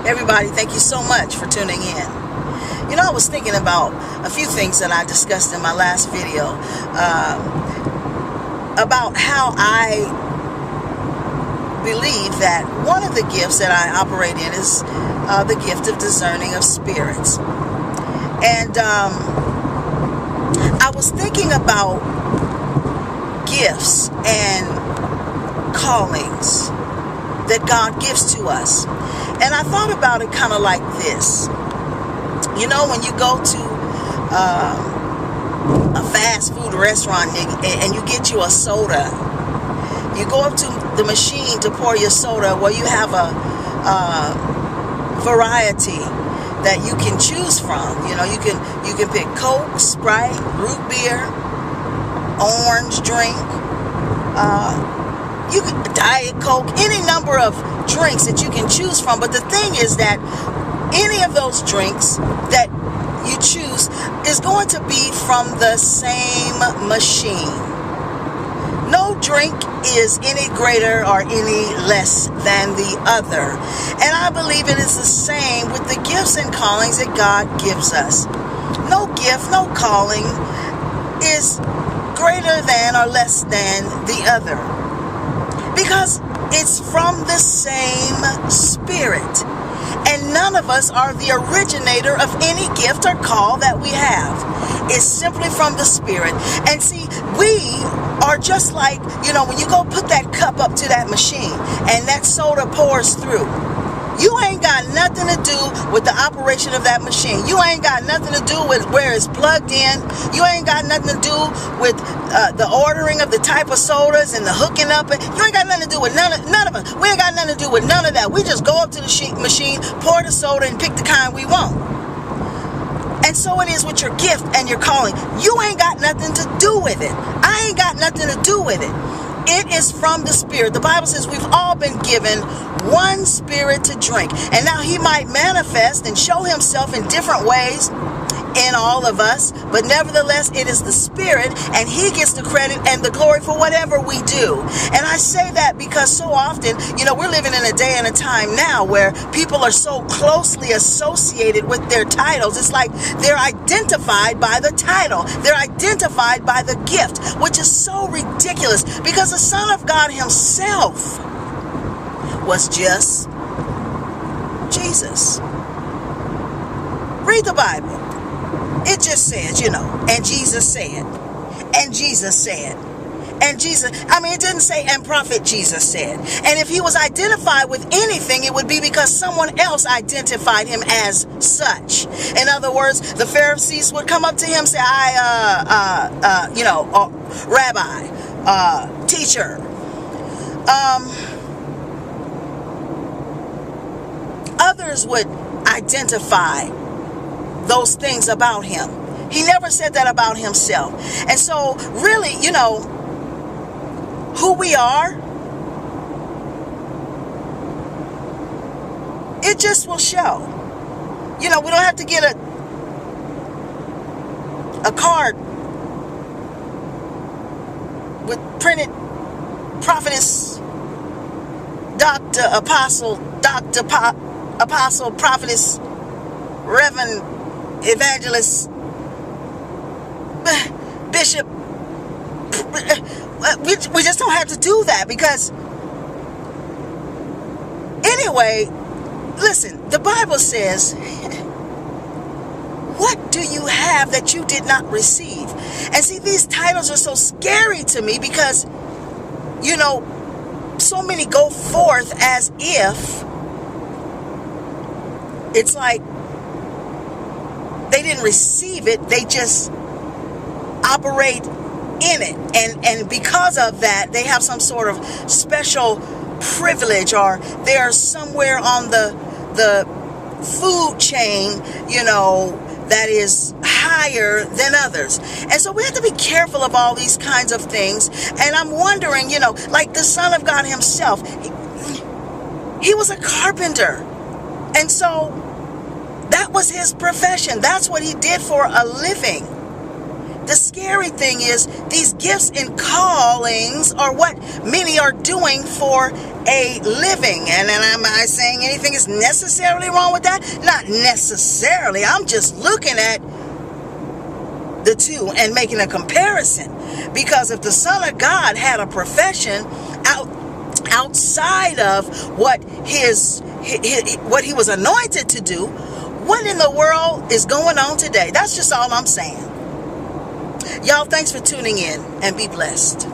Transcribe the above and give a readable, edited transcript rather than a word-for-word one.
Everybody, thank you so much for tuning in. You know, I was thinking about a few things that I discussed in my last video about how I believe that one of the gifts that I operate in is the gift of discerning of spirits. And I was thinking about gifts and callings that God gives to us. And I thought about it kind of like this. You know, when you go to a fast food restaurant and you get you a soda, you go up to the machine to pour your soda. Well, you have a variety that you can choose from. You know, you can pick Coke, Sprite, root beer, orange drink, you can Diet Coke, any number of drinks that you can choose from. But the thing is that any of those drinks that you choose is going to be from the same machine. No drink is any greater or any less than the other. And I believe it is the same with the gifts and callings that God gives us. No gift, no calling is greater than or less than the other, because it's from the same Spirit. And none of us are the originator of any gift or call that we have. It's simply from the Spirit. And see, we are just like, you know, when you go put that cup up to that machine and that soda pours through, you ain't got nothing to do with the operation of that machine. You ain't got nothing to do with where it's plugged in. You ain't got nothing to do with the ordering of the type of sodas and the hooking up. You ain't got nothing to do with none of it. We ain't got nothing to do with none of that. We just go up to the machine, pour the soda, and pick the kind we want. And so it is with your gift and your calling. You ain't got nothing to do with it. I ain't got nothing to do with it. It is from the Spirit. The Bible says we've all been given one Spirit to drink. And now He might manifest and show Himself in different ways in all of us, but nevertheless it is the Spirit, and He gets the credit and the glory for whatever we do. And I say that because so often, you know, we're living in a day and a time now where people are so closely associated with their titles. It's like they're identified by the title, they're identified by the gift, which is so ridiculous, because the Son of God Himself was just Jesus. Read the Bible. It just says, you know, and Jesus said, and Jesus said, and Jesus, I mean, it didn't say, and prophet Jesus said. And if He was identified with anything, it would be because someone else identified Him as such. In other words, the Pharisees would come up to Him and say, Rabbi, teacher. Others would identify those things about Him. He never said that about Himself. And so really, you know, who we are, it just will show. You know, we don't have to get a card with printed prophetess, Dr. Apostle, Apostle, prophetess, Reverend, evangelist, bishop. We just don't have to do that, because anyway, listen, the Bible says, what do you have that you did not receive? And see, these titles are so scary to me because, you know, so many go forth as if it's like they didn't receive it, they just operate in it. And because of that, they have some sort of special privilege, or they're somewhere on the food chain, you know, that is higher than others. And so we have to be careful of all these kinds of things. And I'm wondering, you know, like the Son of God Himself, he was a carpenter. And so that was His profession. That's what He did for a living. The scary thing is these gifts and callings are what many are doing for a living. And am I saying anything is necessarily wrong with that? Not necessarily. I'm just looking at the two and making a comparison. Because if the Son of God had a profession outside of what what he was anointed to do, what in the world is going on today? That's just all I'm saying. Y'all, thanks for tuning in and be blessed.